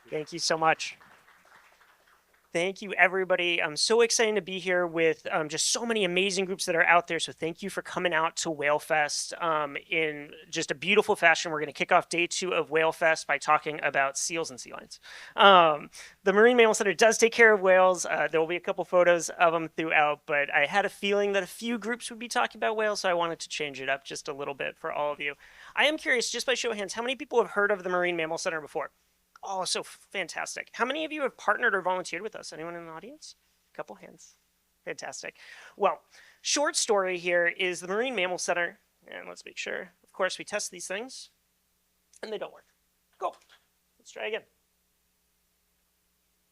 Thank you so much. Thank you, everybody. I'm so excited to be here with just so many amazing groups that are out there. So thank you for coming out to Whale Fest in just a beautiful fashion. We're going to kick off day 2 of Whale Fest by talking about seals and sea lions. The Marine Mammal Center does take care of whales. There will be a couple photos of them throughout, but I had a feeling that a few groups would be talking about whales, so I wanted to change it up just a little bit for all of you. I am curious, just by show of hands, how many people have heard of the Marine Mammal Center before? Oh, so fantastic. How many of you have partnered or volunteered with us? Anyone in the audience? A couple hands. Fantastic. Well, short story here is the Marine Mammal Center, and let's make sure. Of course, we test these things, and they don't work. Cool. Let's try again.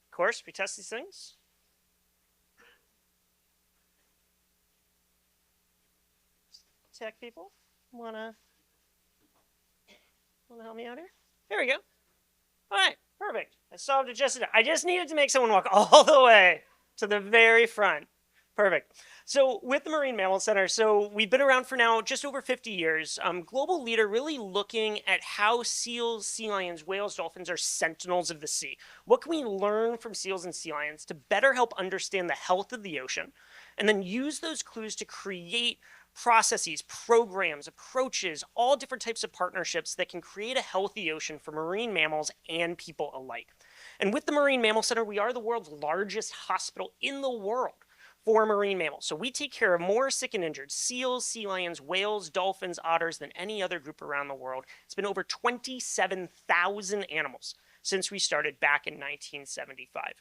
Of course, we test these things. Tech people, wanna help me out here? There we go. All right, perfect. I solved it just enough. I just needed to make someone walk all the way to the very front. Perfect. So with the Marine Mammal Center, so we've been around for now just over 50 years. Global leader really looking at how seals, sea lions, whales, dolphins are sentinels of the sea. What can we learn from seals and sea lions to better help understand the health of the ocean? And then use those clues to create processes, programs, approaches, all different types of partnerships that can create a healthy ocean for marine mammals and people alike. And with the Marine Mammal Center, we are the world's largest hospital in the world for marine mammals. So we take care of more sick and injured seals, sea lions, whales, dolphins, otters than any other group around the world. It's been over 27,000 animals since we started back in 1975.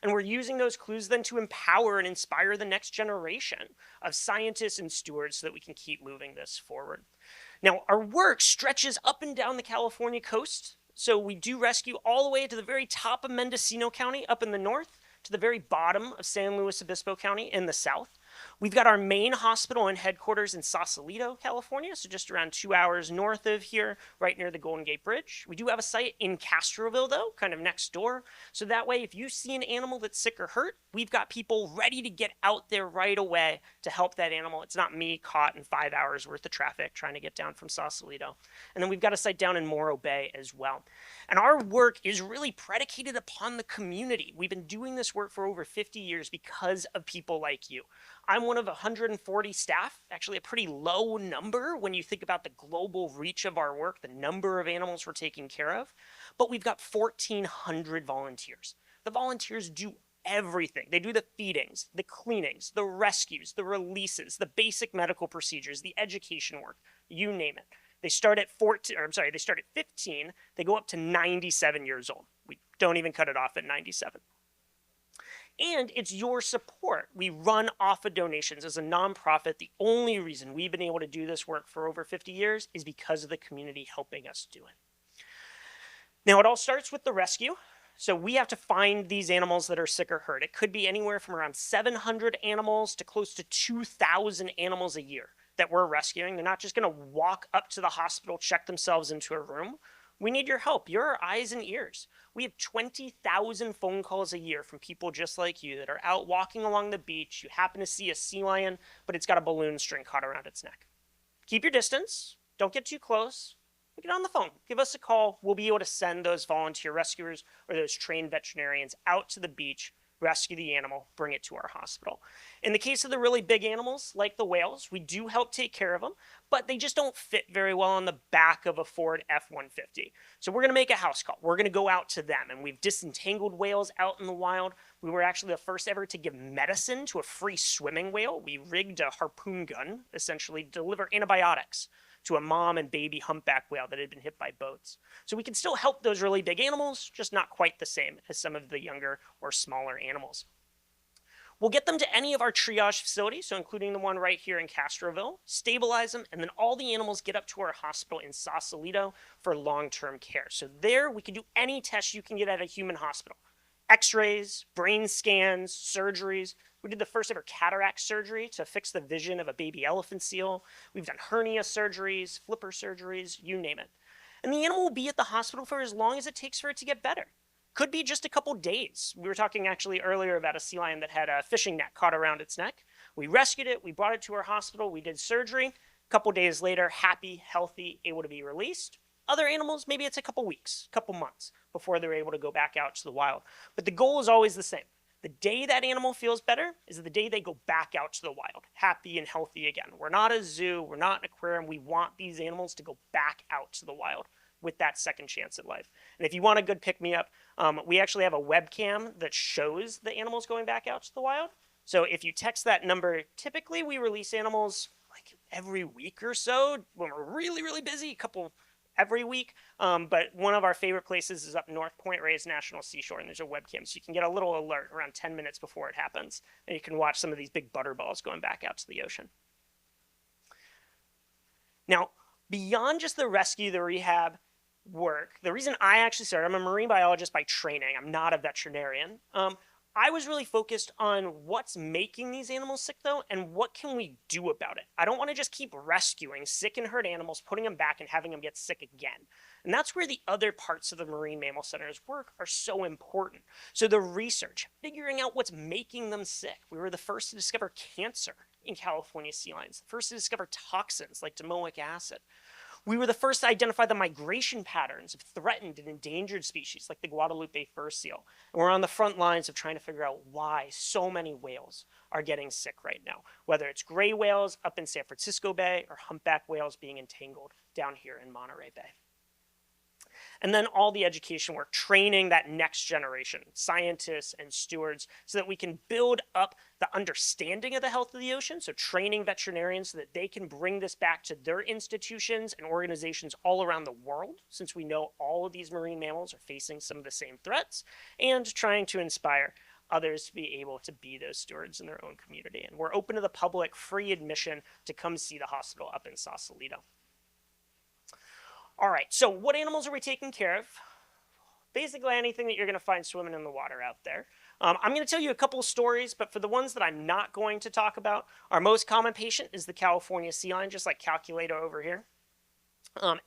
And we're using those clues then to empower and inspire the next generation of scientists and stewards so that we can keep moving this forward. Now, our work stretches up and down the California coast. So we do rescue all the way to the very top of Mendocino County up in the north, to the very bottom of San Luis Obispo County in the south. We've got our main hospital and headquarters in Sausalito, California, so just around 2 hours north of here, right near the Golden Gate Bridge. We do have a site in Castroville, though, kind of next door. So that way, if you see an animal that's sick or hurt, we've got people ready to get out there right away to help that animal. It's not me caught in 5 hours worth of traffic trying to get down from Sausalito. And then we've got a site down in Morro Bay as well. And our work is really predicated upon the community. We've been doing this work for over 50 years because of people like you. I'm one of 140 staff, actually a pretty low number when you think about the global reach of our work, the number of animals we're taking care of, but we've got 1,400 volunteers. The volunteers do everything. They do the feedings, the cleanings, the rescues, the releases, the basic medical procedures, the education work, you name it. They start at 14, or I'm sorry, they start at 15, they go up to 97 years old. We don't even cut it off at 97. And it's your support. We run off of donations as a nonprofit. The only reason we've been able to do this work for over 50 years is because of the community helping us do it. Now, it all starts with the rescue. So we have to find these animals that are sick or hurt. It could be anywhere from around 700 animals to close to 2,000 animals a year that we're rescuing. They're not just going to walk up to the hospital, check themselves into a room. We need your help. You're our eyes and ears. We have 20,000 phone calls a year from people just like you that are out walking along the beach. You happen to see a sea lion, but it's got a balloon string caught around its neck. Keep your distance. Don't get too close. Get on the phone. Give us a call. We'll be able to send those volunteer rescuers or those trained veterinarians out to the beach, rescue the animal, bring it to our hospital. In the case of the really big animals, like the whales, we do help take care of them, but they just don't fit very well on the back of a Ford F-150. So we're going to make a house call. We're going to go out to them, and we've disentangled whales out in the wild. We were actually the first ever to give medicine to a free swimming whale. We rigged a harpoon gun, essentially, to deliver antibiotics to a mom and baby humpback whale that had been hit by boats. So we can still help those really big animals, just not quite the same as some of the younger or smaller animals. We'll get them to any of our triage facilities, so including the one right here in Castroville, stabilize them, and then all the animals get up to our hospital in Sausalito for long-term care. So there we can do any test you can get at a human hospital. X-rays, brain scans, surgeries. We did the first ever cataract surgery to fix the vision of a baby elephant seal. We've done hernia surgeries, flipper surgeries, you name it. And the animal will be at the hospital for as long as it takes for it to get better. Could be just a couple days. We were talking actually earlier about a sea lion that had a fishing net caught around its neck. We rescued it, we brought it to our hospital, we did surgery. A couple days later, happy, healthy, able to be released. Other animals, maybe it's a couple weeks, couple months before they're able to go back out to the wild. But the goal is always the same. The day that animal feels better is the day they go back out to the wild, happy and healthy again. We're not a zoo, we're not an aquarium. We want these animals to go back out to the wild with that second chance at life. And if you want a good pick-me-up, we actually have a webcam that shows the animals going back out to the wild. So if you text that number, typically we release animals like every week or so when we're really, really busy, a couple every week. But one of our favorite places is up North Point Reyes National Seashore, and there's a webcam, so you can get a little alert around 10 minutes before it happens, and you can watch some of these big butterballs going back out to the ocean. Now, beyond just the rescue, the rehab work, the reason I actually started, I'm a marine biologist by training, I'm not a veterinarian. I was really focused on what's making these animals sick, though, and what can we do about it. I don't want to just keep rescuing sick and hurt animals, putting them back, and having them get sick again. And that's where the other parts of the Marine Mammal Center's work are so important. So the research, figuring out what's making them sick. We were the first to discover cancer in California sea lions, the first to discover toxins like domoic acid. We were the first to identify the migration patterns of threatened and endangered species like the Guadalupe fur seal. And we're on the front lines of trying to figure out why so many whales are getting sick right now, whether it's gray whales up in San Francisco Bay or humpback whales being entangled down here in Monterey Bay. And then all the education work, training that next generation, scientists and stewards, so that we can build up the understanding of the health of the ocean, so training veterinarians so that they can bring this back to their institutions and organizations all around the world, since we know all of these marine mammals are facing some of the same threats, and trying to inspire others to be able to be those stewards in their own community. And we're open to the public, free admission to come see the hospital up in Sausalito. All right, so what animals are we taking care of? Basically anything that you're going to find swimming in the water out there. I'm going to tell you a couple of stories, but for the ones that I'm not going to talk about, our most common patient is the California sea lion, just like Calculator over here.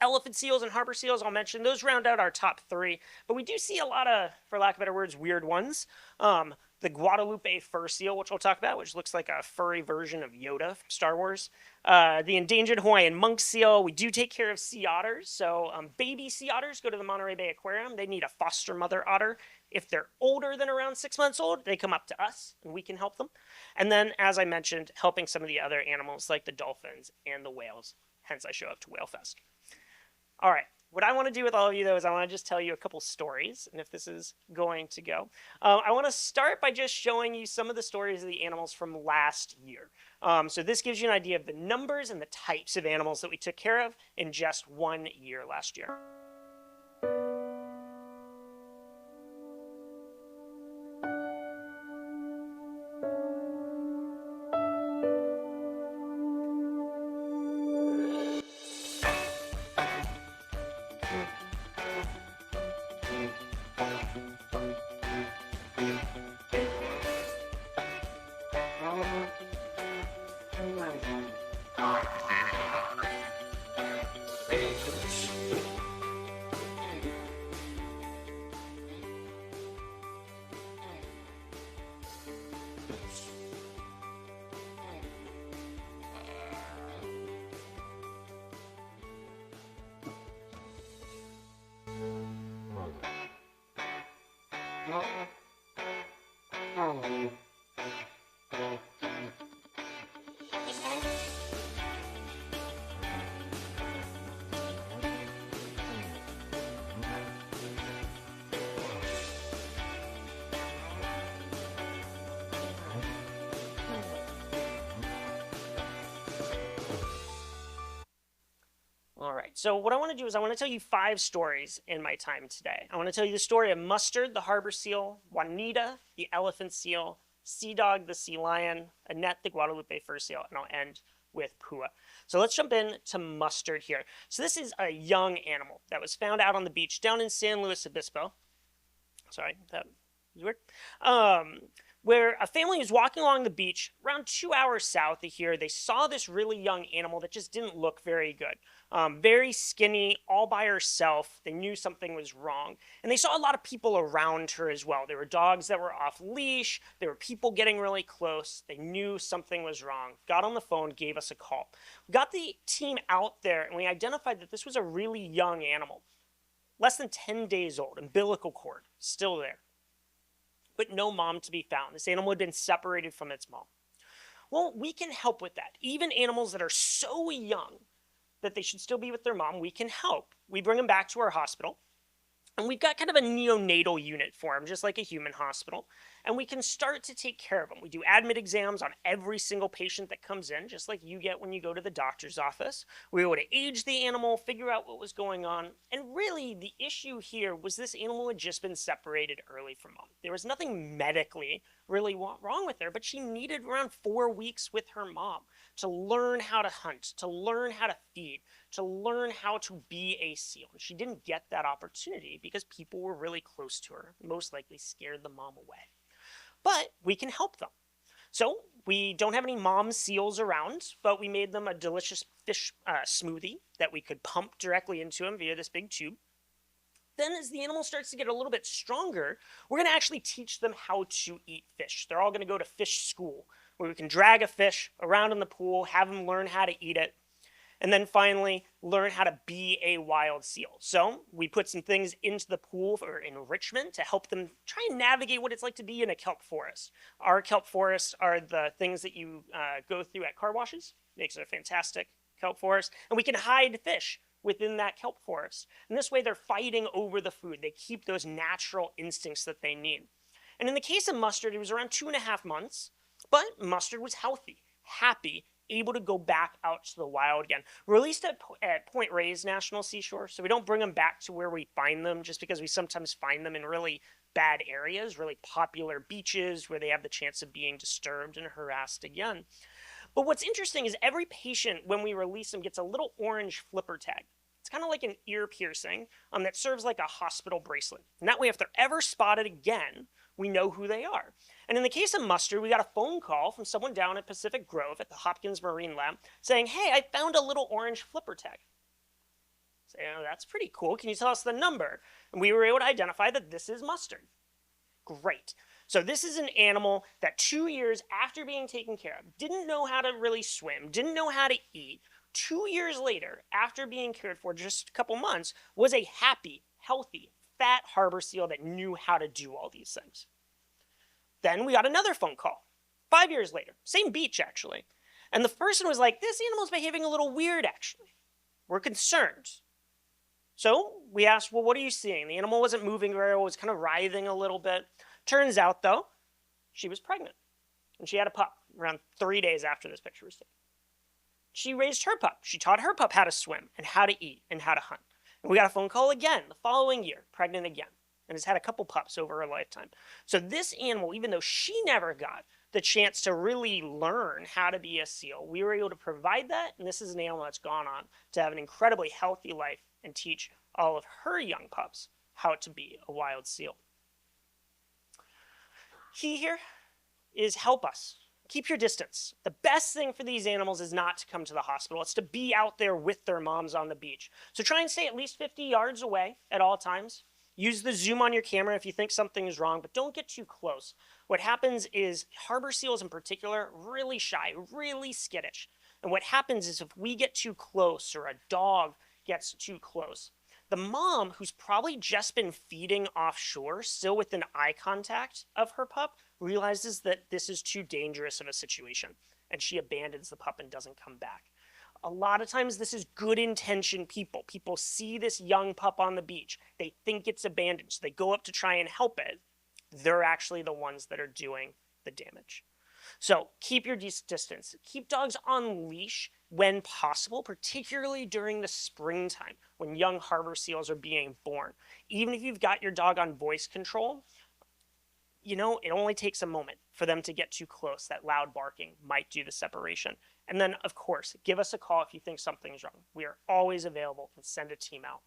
Elephant seals and harbor seals, I'll mention. Those round out our top three, but we do see a lot of, for lack of better words, weird ones. The Guadalupe fur seal, which we'll talk about, which looks like a furry version of Yoda from Star Wars. The endangered Hawaiian monk seal. We do take care of sea otters. So baby sea otters go to the Monterey Bay Aquarium. They need a foster mother otter. If they're older than around 6 months old, they come up to us and we can help them. And then, as I mentioned, helping some of the other animals like the dolphins and the whales. Hence, I show up to Whale Fest. All right. What I want to do with all of you, though, is I want to just tell you a couple stories, and if this is going to go. I want to start by just showing you some of the stories of the animals from last year. So this gives you an idea of the numbers and the types of animals that we took care of in just 1 year last year. All right, so what I want to do is I want to tell you 5 stories in my time today. I want to tell you the story of Mustard, the harbor seal, Juanita, the elephant seal, Sea Dog, the sea lion, Annette, the Guadalupe fur seal, and I'll end with Pua. So let's jump in to Mustard here. So this is a young animal that was found out on the beach down in San Luis Obispo. Sorry, that was weird. where a family was walking along the beach around 2 hours south of here. They saw this really young animal that just didn't look very good. Very skinny, all by herself. They knew something was wrong. And they saw a lot of people around her as well. There were dogs that were off leash. There were people getting really close. They knew something was wrong. Got on the phone, gave us a call. We got the team out there, and we identified that this was a really young animal. Less than 10 days old, umbilical cord, still there. But no mom to be found. This animal had been separated from its mom. Well, we can help with that. Even animals that are so young that they should still be with their mom, we can help. We bring them back to our hospital, and we've got kind of a neonatal unit for them, just like a human hospital. And we can start to take care of them. We do admit exams on every single patient that comes in, just like you get when you go to the doctor's office. We were able to age the animal, figure out what was going on. And really, the issue here was this animal had just been separated early from mom. There was nothing medically really wrong with her, but she needed around 4 weeks with her mom to learn how to hunt, to learn how to feed, to learn how to be a seal. And she didn't get that opportunity because people were really close to her, most likely scared the mom away. But we can help them. So we don't have any mom seals around, but we made them a delicious fish smoothie that we could pump directly into them via this big tube. Then as the animal starts to get a little bit stronger, we're going to actually teach them how to eat fish. They're all going to go to fish school, where we can drag a fish around in the pool, have them learn how to eat it, and then finally learn how to be a wild seal. So we put some things into the pool for enrichment to help them try and navigate what it's like to be in a kelp forest. Our kelp forests are the things that you go through at car washes. Makes it a fantastic kelp forest. And we can hide fish within that kelp forest. And this way they're fighting over the food. They keep those natural instincts that they need. And in the case of Mustard, it was around 2.5 months, but Mustard was healthy, happy, able to go back out to the wild again. Released at Point Reyes National Seashore, so we don't bring them back to where we find them, just because we sometimes find them in really bad areas, really popular beaches where they have the chance of being disturbed and harassed again. But what's interesting is every patient, when we release them, gets a little orange flipper tag. It's kind of like an ear piercing that serves like a hospital bracelet. And that way, if they're ever spotted again, we know who they are. And in the case of Mustard, we got a phone call from someone down at Pacific Grove at the Hopkins Marine Lab saying, hey, I found a little orange flipper tag. So, that's pretty cool. Can you tell us the number? And we were able to identify that this is Mustard. Great. So this is an animal that 2 years after being taken care of, didn't know how to really swim, didn't know how to eat. 2 years later, after being cared for just a couple months, was a happy, healthy, fat harbor seal that knew how to do all these things. Then we got another phone call 5 years later, same beach actually. And the person was like, this animal's behaving a little weird actually. We're concerned. So we asked, well, what are you seeing? The animal wasn't moving very well, was kind of writhing a little bit. Turns out though, she was pregnant. And she had a pup around 3 days after this picture was taken. She raised her pup. She taught her pup how to swim and how to eat and how to hunt. And we got a phone call again the following year, pregnant again, and has had a couple pups over her lifetime. So this animal, even though she never got the chance to really learn how to be a seal, we were able to provide that, and this is an animal that's gone on to have an incredibly healthy life and teach all of her young pups how to be a wild seal. Key here is help us. Keep your distance. The best thing for these animals is not to come to the hospital. It's to be out there with their moms on the beach. So try and stay at least 50 yards away at all times. Use the zoom on your camera if you think something is wrong, but don't get too close. What happens is harbor seals in particular, really shy, really skittish. And what happens is if we get too close or a dog gets too close, the mom, who's probably just been feeding offshore, still within eye contact of her pup, realizes that this is too dangerous of a situation, and she abandons the pup and doesn't come back. A lot of times this is good intentioned people. People see this young pup on the beach. They think it's abandoned, so they go up to try and help it. They're actually the ones that are doing the damage. So keep your distance. Keep dogs on leash when possible, particularly during the springtime when young harbor seals are being born. Even if you've got your dog on voice control, it only takes a moment for them to get too close. That loud barking might do the separation. And then, of course, give us a call if you think something's wrong. We are always available and send a team out.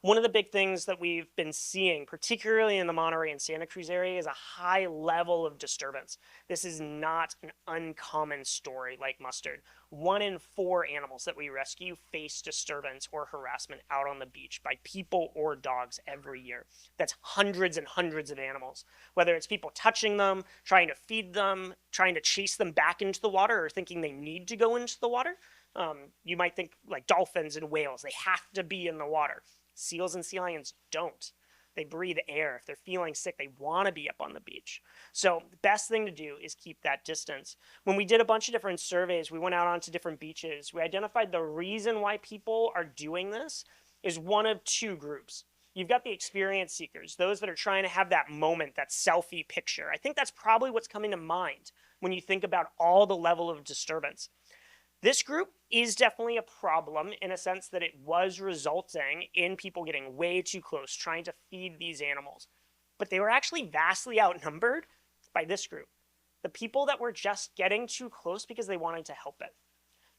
One of the big things that we've been seeing, particularly in the Monterey and Santa Cruz area, is a high level of disturbance. This is not an uncommon story like mustard. 1 in 4 animals that we rescue face disturbance or harassment out on the beach by people or dogs every year. That's hundreds and hundreds of animals, whether it's people touching them, trying to feed them, trying to chase them back into the water, or thinking they need to go into the water. You might think like dolphins and whales, they have to be in the water. Seals and sea lions don't. They breathe air. If they're feeling sick, they want to be up on the beach. So the best thing to do is keep that distance. When we did a bunch of different surveys, we went out onto different beaches. We identified the reason why people are doing this is one of 2 groups. You've got the experience seekers, those that are trying to have that moment, that selfie picture. I think that's probably what's coming to mind when you think about all the level of disturbance. This group is definitely a problem in a sense that it was resulting in people getting way too close, trying to feed these animals. But they were actually vastly outnumbered by this group, the people that were just getting too close because they wanted to help it.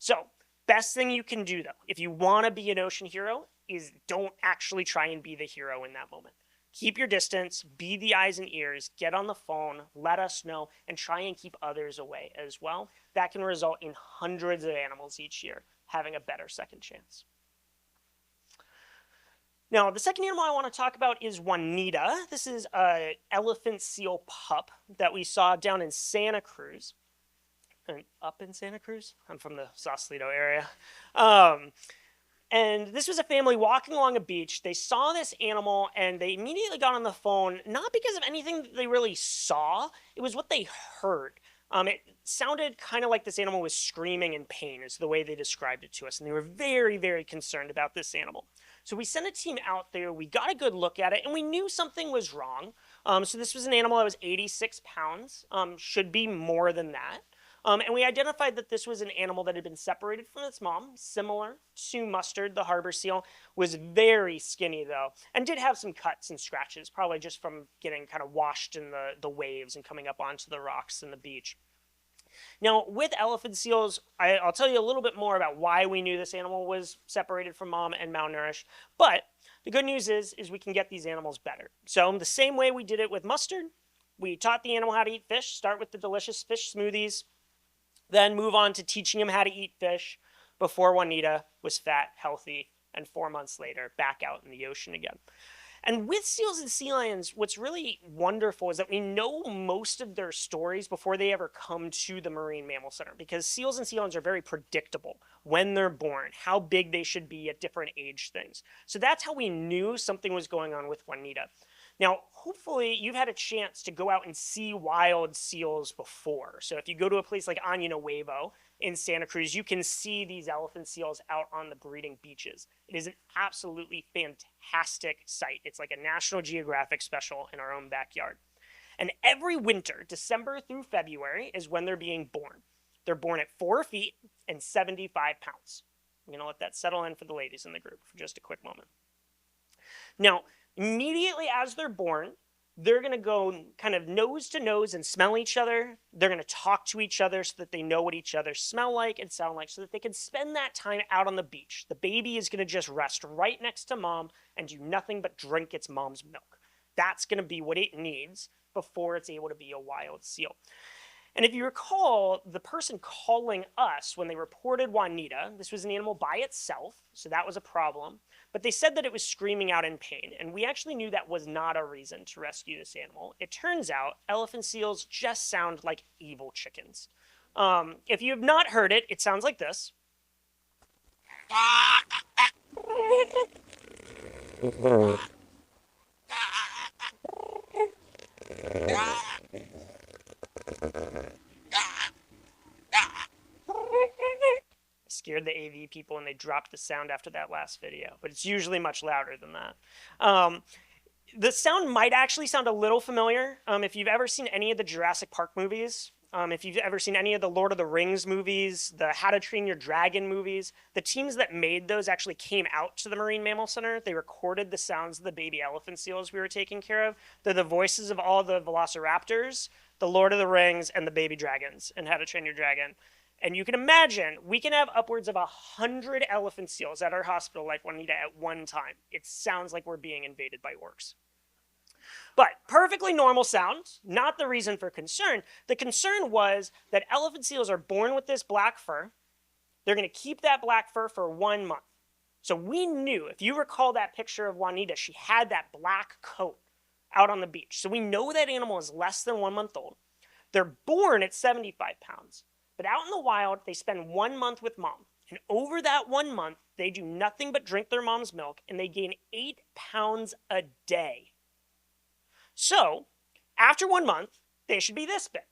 So, best thing you can do though, if you want to be an ocean hero, is don't actually try and be the hero in that moment. Keep your distance, be the eyes and ears, get on the phone, let us know, and try and keep others away as well. That can result in hundreds of animals each year having a better second chance. Now, the second animal I want to talk about is Juanita. This is an elephant seal pup that we saw down in Santa Cruz. And up in Santa Cruz? I'm from the Sausalito area. And this was a family walking along a beach. They saw this animal and they immediately got on the phone, not because of anything that they really saw, it was what they heard. It sounded kind of like this animal was screaming in pain, is the way they described it to us. And they were very, very concerned about this animal. So we sent a team out there, we got a good look at it, and we knew something was wrong. So this was an animal that was 86 pounds, should be more than that. And we identified that this was an animal that had been separated from its mom, similar to Mustard, the harbor seal, was very skinny though, and did have some cuts and scratches, probably just from getting kind of washed in the waves and coming up onto the rocks in the beach. Now, with elephant seals, I'll tell you a little bit more about why we knew this animal was separated from mom and malnourished, but the good news is we can get these animals better. So the same way we did it with Mustard, we taught the animal how to eat fish, start with the delicious fish smoothies, then move on to teaching him how to eat fish before Juanita was fat, healthy, and 4 months later, back out in the ocean again. And with seals and sea lions, what's really wonderful is that we know most of their stories before they ever come to the Marine Mammal Center, because seals and sea lions are very predictable when they're born, how big they should be at different age things. So that's how we knew something was going on with Juanita. Now, hopefully you've had a chance to go out and see wild seals before. So if you go to a place like Año Nuevo in Santa Cruz, you can see these elephant seals out on the breeding beaches. It is an absolutely fantastic sight. It's like a National Geographic special in our own backyard. And every winter, December through February, is when they're being born. They're born at 4 feet and 75 pounds. I'm going to let that settle in for the ladies in the group for just a quick moment. Now, immediately as they're born, they're going to go kind of nose to nose and smell each other. They're going to talk to each other so that they know what each other smell like and sound like so that they can spend that time out on the beach. The baby is going to just rest right next to mom and do nothing but drink its mom's milk. That's going to be what it needs before it's able to be a wild seal. And if you recall, the person calling us when they reported Juanita, this was an animal by itself, so that was a problem, but they said that it was screaming out in pain, and we actually knew that was not a reason to rescue this animal. It turns out elephant seals just sound like evil chickens. If you have not heard it, it sounds like this. Scared the AV people and they dropped the sound after that last video, but it's usually much louder than that. The sound might actually sound a little familiar. If you've ever seen any of the Jurassic Park movies, if you've ever seen any of the Lord of the Rings movies, the How to Train Your Dragon movies, the teams that made those actually came out to the Marine Mammal Center. They recorded the sounds of the baby elephant seals we were taking care of. They're the voices of all the velociraptors, the Lord of the Rings, and the baby dragons in How to Train Your Dragon. And you can imagine we can have upwards of 100 elephant seals at our hospital like Juanita at one time. It sounds like we're being invaded by orcs. But perfectly normal sound, not the reason for concern. The concern was that elephant seals are born with this black fur. They're going to keep that black fur for 1 month. So we knew, if you recall that picture of Juanita, she had that black coat out on the beach. So we know that animal is less than 1 month old. They're born at 75 pounds. But out in the wild, they spend 1 month with mom. And over that 1 month, they do nothing but drink their mom's milk, and they gain 8 pounds a day. So, after 1 month, they should be this big.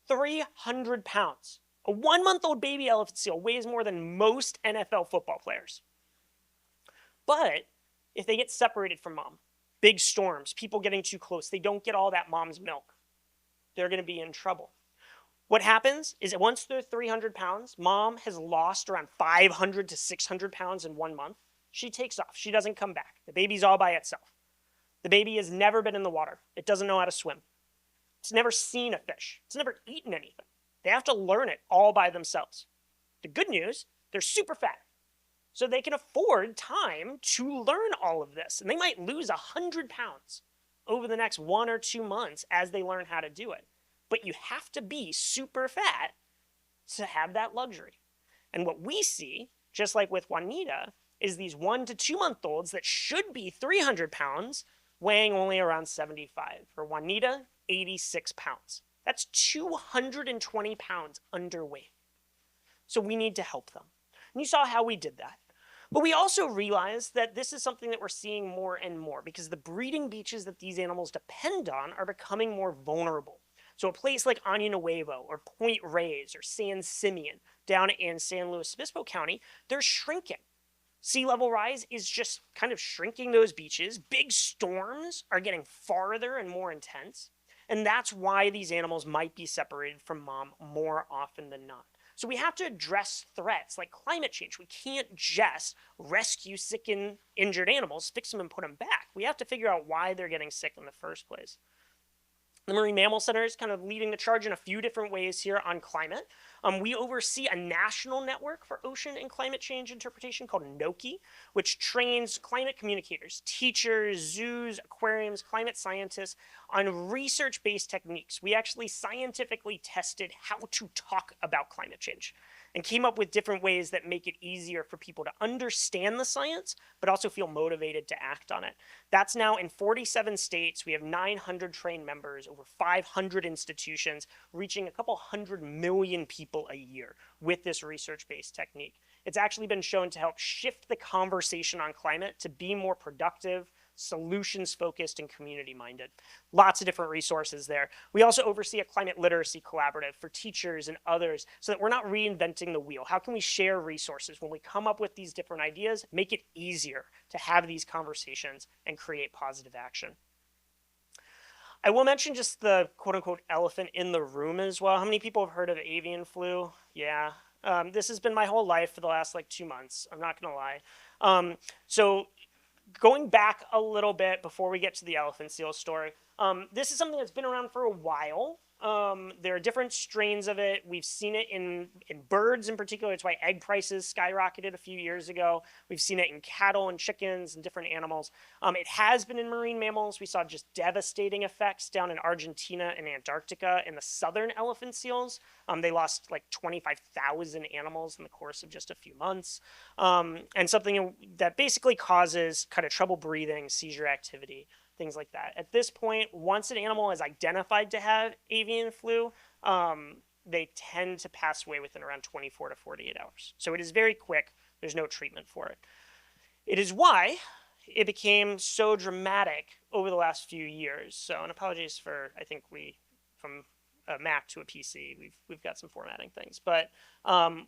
300 pounds. A 1 month old baby elephant seal weighs more than most NFL football players. But if they get separated from mom, big storms, people getting too close, they don't get all that mom's milk, they're going to be in trouble. What happens is that once they're 300 pounds, mom has lost around 500 to 600 pounds in 1 month. She takes off. She doesn't come back. The baby's all by itself. The baby has never been in the water. It doesn't know how to swim. It's never seen a fish. It's never eaten anything. They have to learn it all by themselves. The good news, they're super fat. So they can afford time to learn all of this. And they might lose 100 pounds over the next 1 or 2 months as they learn how to do it. But you have to be super fat to have that luxury. And what we see, just like with Juanita, is these 1 to 2 month olds that should be 300 pounds weighing only around 75. For Juanita, 86 pounds. That's 220 pounds underweight. So we need to help them. And you saw how we did that. But we also realized that this is something that we're seeing more and more because the breeding beaches that these animals depend on are becoming more vulnerable. So a place like Año Nuevo or Point Reyes or San Simeon down in San Luis Obispo County, they're shrinking. Sea level rise is just kind of shrinking those beaches. Big storms are getting farther and more intense. And that's why these animals might be separated from mom more often than not. So we have to address threats like climate change. We can't just rescue sick and injured animals, fix them and put them back. We have to figure out why they're getting sick in the first place. The Marine Mammal Center is kind of leading the charge in a few different ways here on climate. We oversee a national network for ocean and climate change interpretation called NOKI, which trains climate communicators, teachers, zoos, aquariums, climate scientists on research-based techniques. We actually scientifically tested how to talk about climate change and came up with different ways that make it easier for people to understand the science, but also feel motivated to act on it. That's now in 47 states. We have 900 trained members, over 500 institutions, reaching a couple 100 million people a year with this research-based technique. It's actually been shown to help shift the conversation on climate to be more productive, solutions-focused, and community-minded. Lots of different resources there. We also oversee a climate literacy collaborative for teachers and others so that we're not reinventing the wheel. How can we share resources when we come up with these different ideas, make it easier to have these conversations and create positive action? I will mention just the quote-unquote elephant in the room as well. How many people have heard of avian flu? Yeah. This has been my whole life for the last 2 months. I'm not going to lie. So going back a little bit before we get to the elephant seal story, this is something that's been around for a while. There are different strains of it. We've seen it in birds in particular. It's why egg prices skyrocketed a few years ago. We've seen it in cattle and chickens and different animals. It has been in marine mammals. We saw just devastating effects down in Argentina and Antarctica in the southern elephant seals. They lost 25,000 animals in the course of just a few months. And something that basically causes kind of trouble breathing, seizure activity, things like that. At this point, once an animal is identified to have avian flu, they tend to pass away within around 24 to 48 hours. So it is very quick. There's no treatment for it. It is why it became so dramatic over the last few years. So, and apologies for, I think from a Mac to a PC, we've got some formatting things. But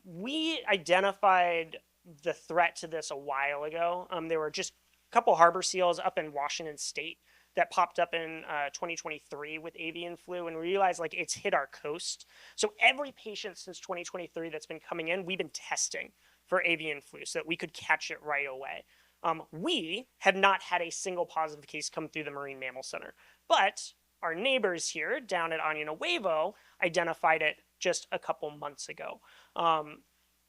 we identified the threat to this a while ago. There were just couple harbor seals up in Washington State that popped up in 2023 with avian flu, and we realized it's hit our coast. So every patient since 2023 that's been coming in, we've been testing for avian flu so that we could catch it right away. We have not had a single positive case come through the Marine Mammal Center, but our neighbors here down at Año Nuevo identified it just a couple months ago.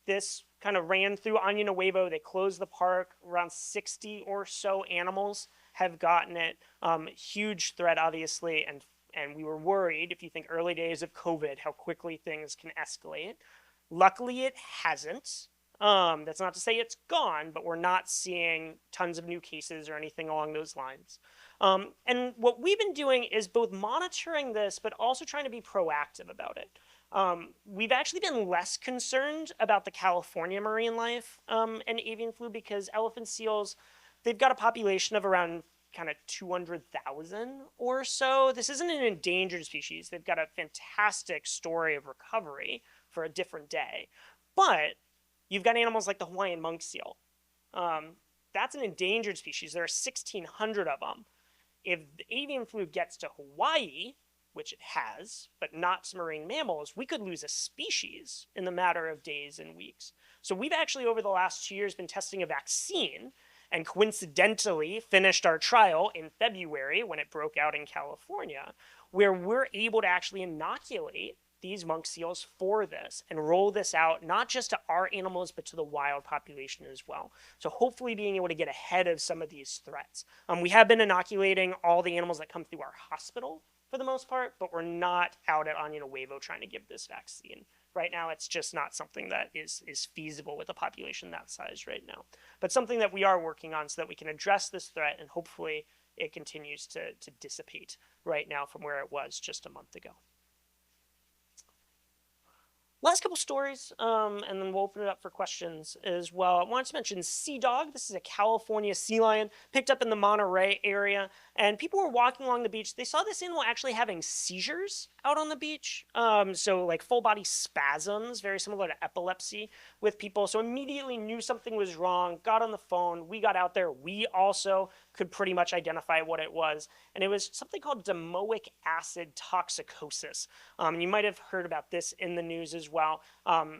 This kind of ran through Año Nuevo. They closed the park. Around 60 or so animals have gotten it. Huge threat, obviously, and we were worried, if you think early days of COVID, how quickly things can escalate. Luckily, it hasn't. That's not to say it's gone, but we're not seeing tons of new cases or anything along those lines. And what we've been doing is both monitoring this, but also trying to be proactive about it. We've actually been less concerned about the California marine life and avian flu because elephant seals, they've got a population of around kind of 200,000 or so. This isn't an endangered species. They've got a fantastic story of recovery for a different day. But you've got animals like the Hawaiian monk seal. That's an endangered species. There are 1,600 of them. If the avian flu gets to Hawaii, which it has, but not to marine mammals, we could lose a species in the matter of days and weeks. So we've actually, over the last 2 years, been testing a vaccine and coincidentally finished our trial in February when it broke out in California, where we're able to actually inoculate these monk seals for this and roll this out not just to our animals but to the wild population as well. So hopefully being able to get ahead of some of these threats. We have been inoculating all the animals that come through our hospital for the most part, but we're not out at Año Nuevo trying to give this vaccine. Right now, it's just not something that is feasible with a population that size right now. But something that we are working on so that we can address this threat and hopefully it continues to dissipate right now from where it was just a month ago. Last couple stories, and then we'll open it up for questions as well. I wanted to mention Sea Dog. This is a California sea lion picked up in the Monterey area, and people were walking along the beach. They saw this animal actually having seizures out on the beach, so like full body spasms, very similar to epilepsy with people. So immediately knew something was wrong, got on the phone, we got out there. We also could pretty much identify what it was, and it was something called domoic acid toxicosis. You might have heard about this in the news as well.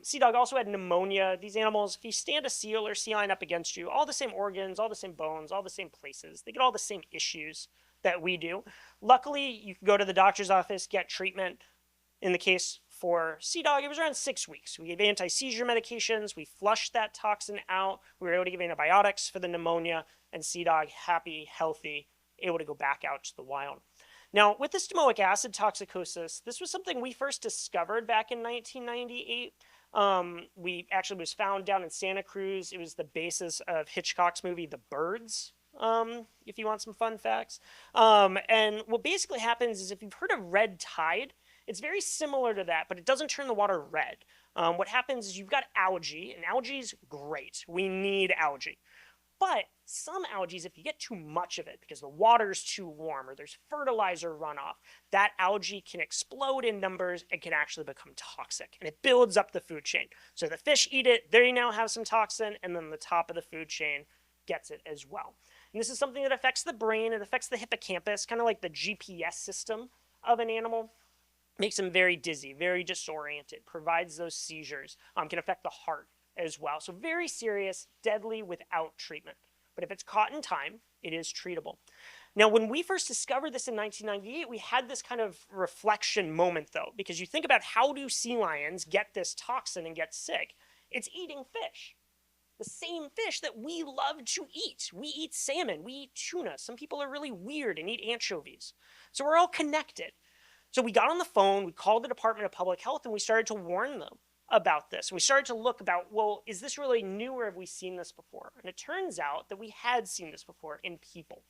Sea Dog also had pneumonia. These animals, if you stand a seal or sea lion up against you, all the same organs, all the same bones, all the same places, they get all the same issues that we do. Luckily, you can go to the doctor's office, get treatment. In the case for Sea Dog, it was around 6 weeks. We gave anti-seizure medications, we flushed that toxin out, we were able to give antibiotics for the pneumonia, and Sea Dog, happy, healthy, able to go back out to the wild. Now, with this domoic acid toxicosis, this was something we first discovered back in 1998. We actually was found down in Santa Cruz. It was the basis of Hitchcock's movie, The Birds, if you want some fun facts. And what basically happens is if you've heard of red tide, it's very similar to that, but it doesn't turn the water red. What happens is you've got algae, and algae's great. We need algae. But some algae, if you get too much of it because the water's too warm or there's fertilizer runoff, that algae can explode in numbers and can actually become toxic. And it builds up the food chain. So the fish eat it, they now have some toxin, and then the top of the food chain gets it as well. And this is something that affects the brain, it affects the hippocampus, kind of like the GPS system of an animal. Makes them very dizzy, very disoriented, provides those seizures, can affect the heart as well. So very serious, deadly without treatment. But if it's caught in time, it is treatable. Now, when we first discovered this in 1998, we had this kind of reflection moment, though, because you think about how do sea lions get this toxin and get sick? It's eating fish. The same fish that we love to eat. We eat salmon, we eat tuna. Some people are really weird and eat anchovies. So we're all connected. So we got on the phone, we called the Department of Public Health, and we started to warn them about this. We started to look about, well, is this really new or have we seen this before? And it turns out that we had seen this before in people.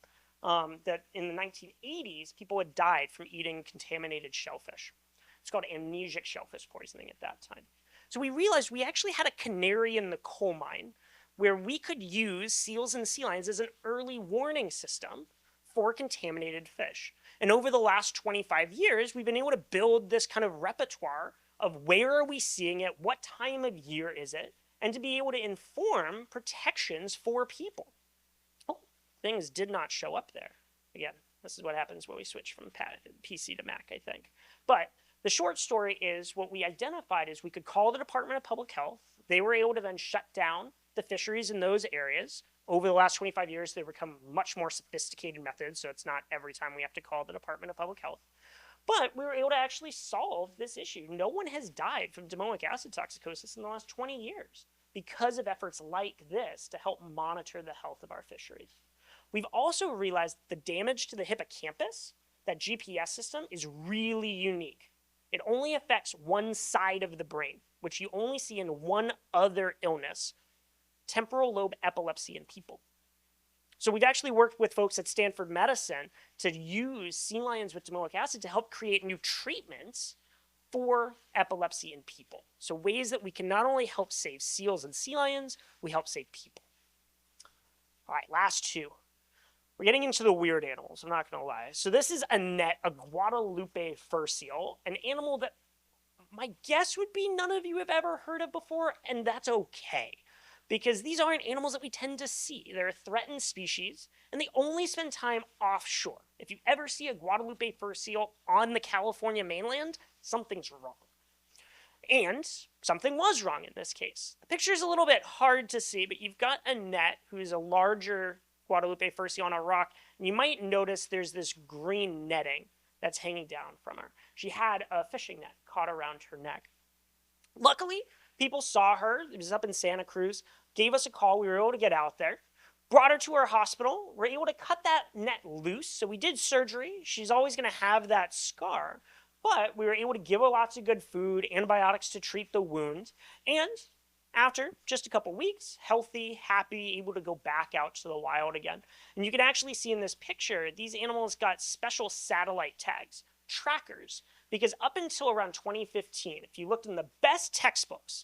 That in the 1980s, people had died from eating contaminated shellfish. It's called amnesic shellfish poisoning at that time. So we realized we actually had a canary in the coal mine where we could use seals and sea lions as an early warning system for contaminated fish. And over the last 25 years, we've been able to build this kind of repertoire of where are we seeing it, what time of year is it, and to be able to inform protections for people. Oh, things did not show up there. Again, this is what happens when we switch from PC to Mac, I think. But the short story is what we identified is we could call the Department of Public Health. They were able to then shut down the fisheries in those areas. Over the last 25 years, they've become much more sophisticated methods, so it's not every time we have to call the Department of Public Health. But we were able to actually solve this issue. No one has died from domoic acid toxicosis in the last 20 years because of efforts like this to help monitor the health of our fisheries. We've also realized the damage to the hippocampus, that GPS system, is really unique. It only affects one side of the brain, which you only see in one other illness, temporal lobe epilepsy in people. So we've actually worked with folks at Stanford Medicine to use sea lions with domoic acid to help create new treatments for epilepsy in people. So ways that we can not only help save seals and sea lions, we help save people. All right, last two. We're getting into the weird animals, I'm not going to lie. So this is Annette, a Guadalupe fur seal, an animal that my guess would be none of you have ever heard of before, and that's okay. Because these aren't animals that we tend to see. They're a threatened species, and they only spend time offshore. If you ever see a Guadalupe fur seal on the California mainland, something's wrong. And something was wrong in this case. The picture is a little bit hard to see, but you've got Annette, who's a larger Guadalupe fur seal on a rock, and you might notice there's this green netting that's hanging down from her. She had a fishing net caught around her neck. Luckily, people saw her. It was up in Santa Cruz, gave us a call. We were able to get out there, brought her to our hospital. We're able to cut that net loose. So we did surgery. She's always going to have that scar, but we were able to give her lots of good food, antibiotics to treat the wound. And after just a couple weeks, healthy, happy, able to go back out to the wild again. And you can actually see in this picture, these animals got special satellite tags, trackers, because up until around 2015, if you looked in the best textbooks,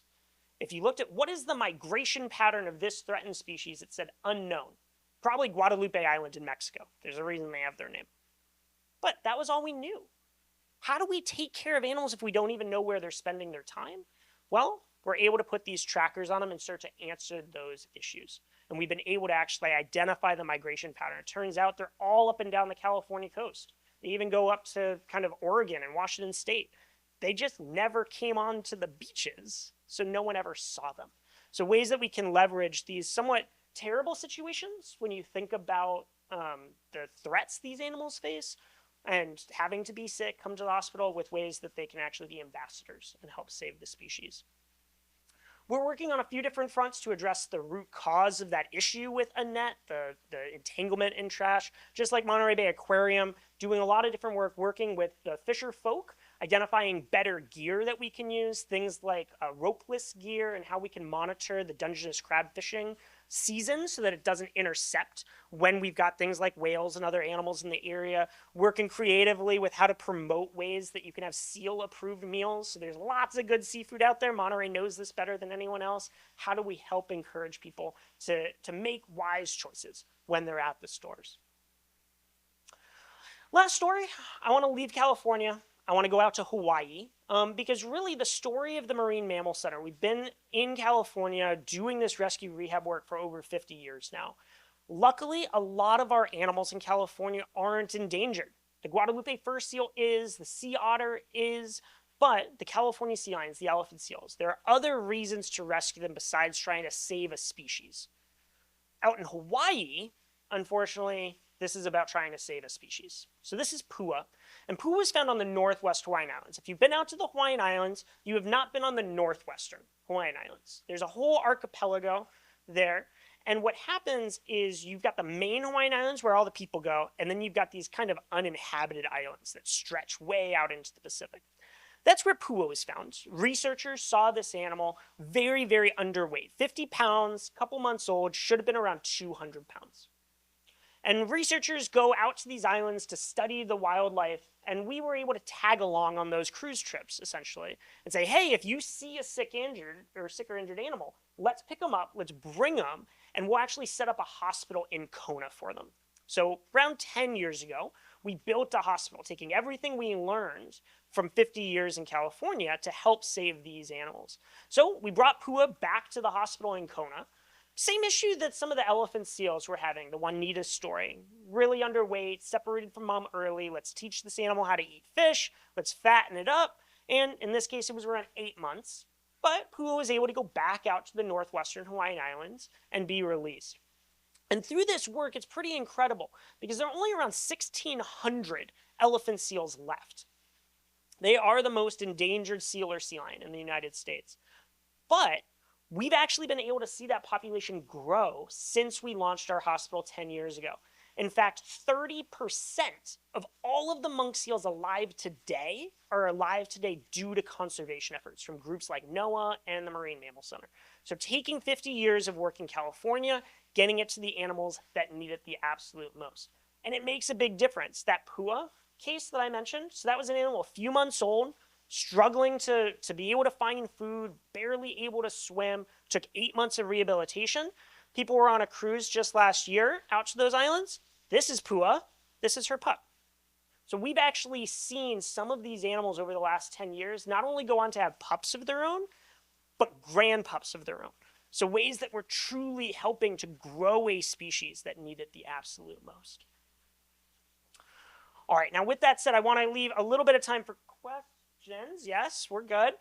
if you looked at what is the migration pattern of this threatened species, it said unknown. Probably Guadalupe Island in Mexico. There's a reason they have their name. But that was all we knew. How do we take care of animals if we don't even know where they're spending their time? Well, we're able to put these trackers on them and start to answer those issues. And we've been able to actually identify the migration pattern. It turns out they're all up and down the California coast. They even go up to kind of Oregon and Washington State. They just never came onto the beaches, so no one ever saw them. So ways that we can leverage these somewhat terrible situations when you think about the threats these animals face and having to be sick, come to the hospital, with ways that they can actually be ambassadors and help save the species. We're working on a few different fronts to address the root cause of that issue with Annette, the entanglement in trash. Just like Monterey Bay Aquarium, doing a lot of different work, working with the fisher folk, identifying better gear that we can use, things like ropeless gear and how we can monitor the Dungeness crab fishing season so that it doesn't intercept when we've got things like whales and other animals in the area, working creatively with how to promote ways that you can have seal-approved meals. So there's lots of good seafood out there. Monterey knows this better than anyone else. How do we help encourage people to make wise choices when they're at the stores? Last story, I want to leave California. I want to go out to Hawaii because really the story of the Marine Mammal Center, we've been in California doing this rescue rehab work for over 50 years now. Luckily, a lot of our animals in California aren't endangered. The Guadalupe fur seal is, the sea otter is, but the California sea lions, the elephant seals, there are other reasons to rescue them besides trying to save a species. Out in Hawaii, unfortunately, this is about trying to save a species. So this is pua. And pua is found on the northwest Hawaiian Islands. If you've been out to the Hawaiian Islands, you have not been on the northwestern Hawaiian Islands. There's a whole archipelago there. And what happens is you've got the main Hawaiian Islands where all the people go, and then you've got these kind of uninhabited islands that stretch way out into the Pacific. That's where pua was found. Researchers saw this animal very, very underweight. 50 pounds, couple months old, should have been around 200 pounds. And researchers go out to these islands to study the wildlife, and we were able to tag along on those cruise trips, essentially, and say, hey, if you see a sick or injured animal, let's pick them up, let's bring them, and we'll actually set up a hospital in Kona for them. So around 10 years ago, we built a hospital, taking everything we learned from 50 years in California to help save these animals. So we brought pua back to the hospital in Kona. Same issue that some of the elephant seals were having, the Juanita story. Really underweight, separated from mom early. Let's teach this animal how to eat fish. Let's fatten it up. And in this case, it was around 8 months. But pua was able to go back out to the northwestern Hawaiian Islands and be released. And through this work, it's pretty incredible because there are only around 1,600 elephant seals left. They are the most endangered seal or sea lion in the United States. But we've actually been able to see that population grow since we launched our hospital 10 years ago. In fact, 30% of all of the monk seals alive today are alive today due to conservation efforts from groups like NOAA and the Marine Mammal Center. So taking 50 years of work in California, getting it to the animals that need it the absolute most. And it makes a big difference. That Pua case that I mentioned, so that was an animal a few months old, struggling to be able to find food, barely able to swim, took 8 months of rehabilitation. People were on a cruise just last year out to those islands. This is Pua. This is her pup. So we've actually seen some of these animals over the last 10 years not only go on to have pups of their own, but grandpups of their own. So ways that we're truly helping to grow a species that need it the absolute most. All right, now with that said, I want to leave a little bit of time for questions. Yes, we're good.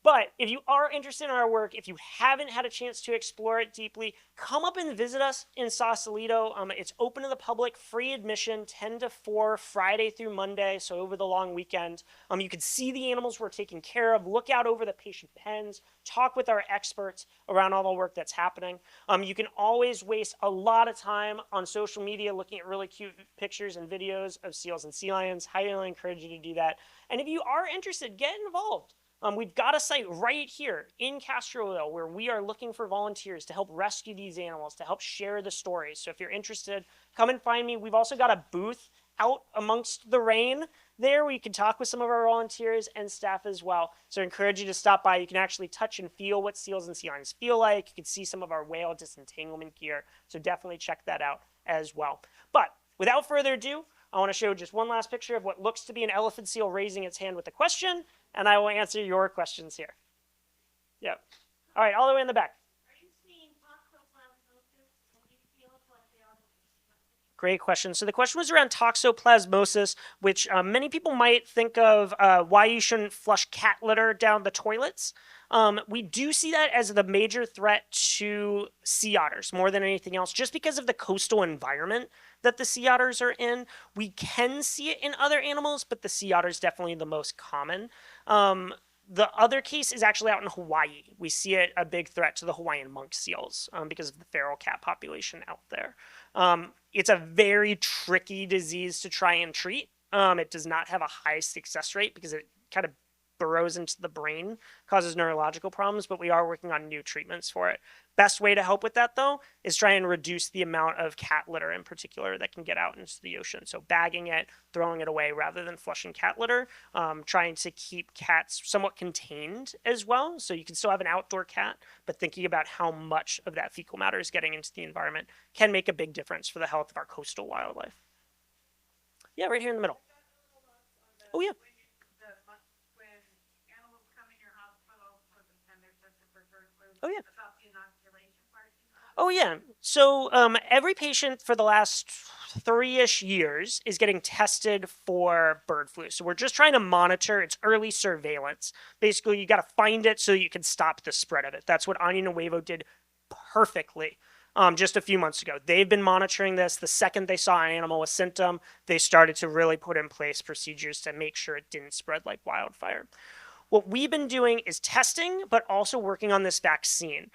But if you are interested in our work, if you haven't had a chance to explore it deeply, come up and visit us in Sausalito. It's open to the public, free admission, 10 to 4, Friday through Monday, so over the long weekend. You can see the animals we're taking care of, look out over the patient pens, talk with our experts around all the work that's happening. You can always waste a lot of time on social media looking at really cute pictures and videos of seals and sea lions. Highly encourage you to do that. And if you are interested, get involved. We've got a site right here in Castroville where we are looking for volunteers to help rescue these animals, to help share the stories. So if you're interested, come and find me. We've also got a booth out amongst the rain there where you can talk with some of our volunteers and staff as well. So I encourage you to stop by. You can actually touch and feel what seals and sea lions feel like. You can see some of our whale disentanglement gear. So definitely check that out as well. But without further ado, I want to show just one last picture of what looks to be an elephant seal raising its hand with a question, and I will answer your questions here. Yep. All right, all the way in the back. Are you seeing toxoplasmosis and you feel like they are? Great question. So the question was around toxoplasmosis, which many people might think of why you shouldn't flush cat litter down the toilets. We do see that as the major threat to sea otters more than anything else, just because of the coastal environment that the sea otters are in. We can see it in other animals, but the sea otter is definitely the most common. The other case is actually out in Hawaii. We see it a big threat to the Hawaiian monk seals because of the feral cat population out there. It's a very tricky disease to try and treat. It does not have a high success rate because it kind of burrows into the brain, causes neurological problems, but we are working on new treatments for it. Best way to help with that, though, is try and reduce the amount of cat litter in particular that can get out into the ocean. So bagging it, throwing it away rather than flushing cat litter, trying to keep cats somewhat contained as well. So you can still have an outdoor cat, but thinking about how much of that fecal matter is getting into the environment can make a big difference for the health of our coastal wildlife. Yeah, right here in the middle. Oh, yeah. Oh, yeah. Oh, yeah. So every patient for the last 3-ish years is getting tested for bird flu. So we're just trying to monitor its early surveillance. Basically, you got to find it so you can stop the spread of it. That's what Anya Nuevo did perfectly just a few months ago. They've been monitoring this. The second they saw an animal with symptom, they started to really put in place procedures to make sure it didn't spread like wildfire. What we've been doing is testing, but also working on this vaccine.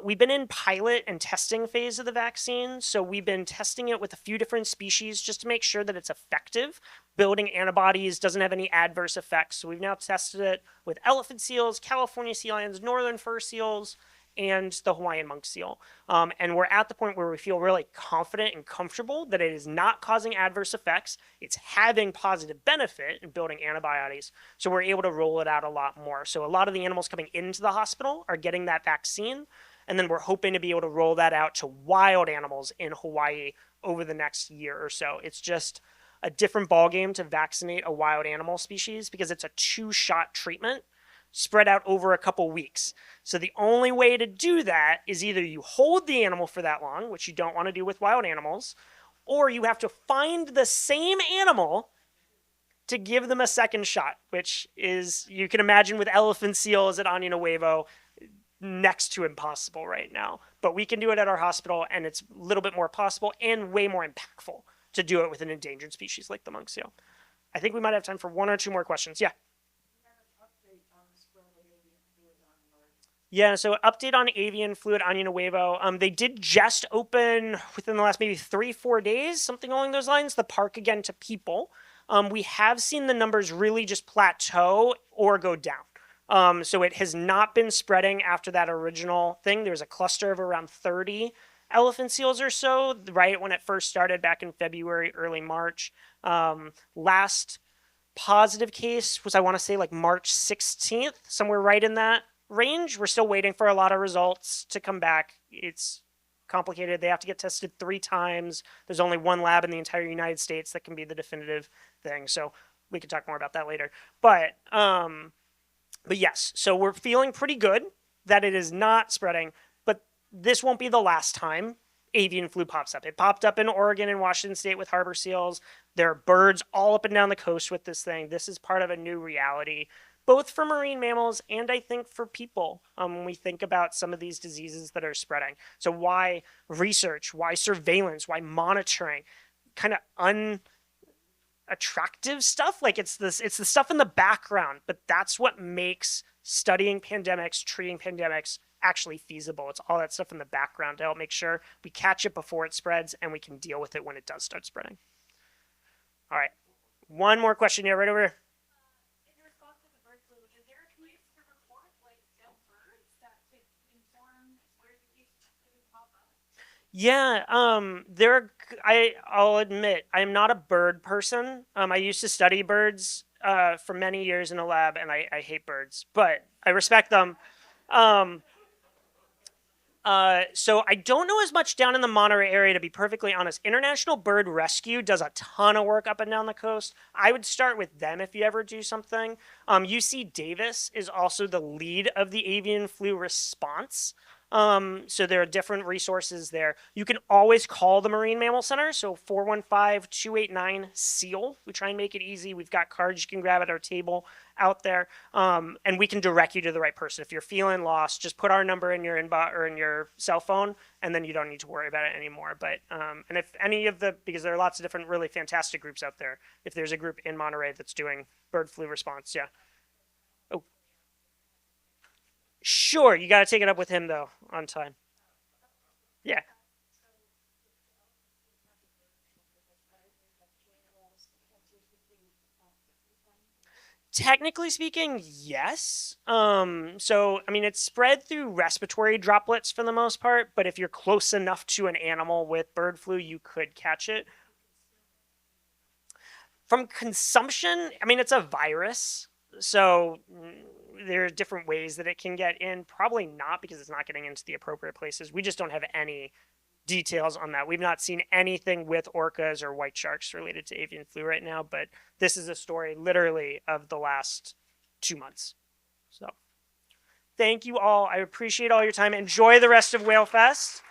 We've been in pilot and testing phase of the vaccine, so we've been testing it with a few different species just to make sure that it's effective. Building antibodies doesn't have any adverse effects, so we've now tested it with elephant seals, California sea lions, northern fur seals, and the Hawaiian monk seal. And we're at the point where we feel really confident and comfortable that it is not causing adverse effects. It's having positive benefit in building antibodies. So we're able to roll it out a lot more. So a lot of the animals coming into the hospital are getting that vaccine. And then we're hoping to be able to roll that out to wild animals in Hawaii over the next year or so. It's just a different ballgame to vaccinate a wild animal species because it's a 2-shot treatment spread out over a couple weeks. So the only way to do that is either you hold the animal for that long, which you don't want to do with wild animals, or you have to find the same animal to give them a second shot, which is, you can imagine with elephant seals at Anya Nuevo, next to impossible right now. But we can do it at our hospital, and it's a little bit more possible and way more impactful to do it with an endangered species like the monk seal. I think we might have time for one or two more questions. Yeah. Yeah, so update on avian fluid on Nuevo. They did just open within the last maybe 3, 4 days, something along those lines, the park again to people. We have seen the numbers really just plateau or go down. So it has not been spreading after that original thing. There was a cluster of around 30 elephant seals or so, right when it first started back in February, early March. Last positive case was, I want to say, like March 16th, somewhere right in that range. We're still waiting for a lot of results to come back. It's complicated. They have to get tested 3 times. There's only one lab in the entire United States that can be the definitive thing. So we can talk more about that later. But yes, so we're feeling pretty good that it is not spreading, but this won't be the last time avian flu pops up. It popped up in Oregon and Washington State with harbor seals. There are birds all up and down the coast with this thing. This is part of a new reality, both for marine mammals and I think for people when we think about some of these diseases that are spreading. So why research, why surveillance, why monitoring, kind of unattractive stuff? Like it's the stuff in the background, but that's what makes studying pandemics, treating pandemics actually feasible. It's all that stuff in the background to help make sure we catch it before it spreads and we can deal with it when it does start spreading. All right. One more question here, right over here. In response to the bird flu, is there a place to report like dead birds that could inform where the case could pop up? Yeah, I'll admit I'm not a bird person. I used to study birds for many years in a lab, and I hate birds, but I respect them. Um, so I don't know as much down in the Monterey area, to be perfectly honest. International Bird Rescue does a ton of work up and down the coast. I would start with them if you ever do something. UC Davis is also the lead of the avian flu response. So there are different resources there. You can always call the Marine Mammal Center, so 415-289-SEAL. We try and make it easy. We've got cards you can grab at our table out there, and we can direct you to the right person. If you're feeling lost, just put our number in your inbox or in your cell phone, and then you don't need to worry about it anymore. But and if any of the, because there are lots of different really fantastic groups out there, if there's a group in Monterey that's doing bird flu response, yeah. Oh, sure, you got to take it up with him though on time. Yeah. Technically speaking, yes. So I mean, it's spread through respiratory droplets for the most part, but if you're close enough to an animal with bird flu, you could catch it. From consumption, I mean, it's a virus, so there are different ways that it can get in. Probably not because it's not getting into the appropriate places. We just don't have any details on that. We've not seen anything with orcas or white sharks related to avian flu right now, but this is a story literally of the last 2 months. So thank you all. I appreciate all your time. Enjoy the rest of Whale Fest.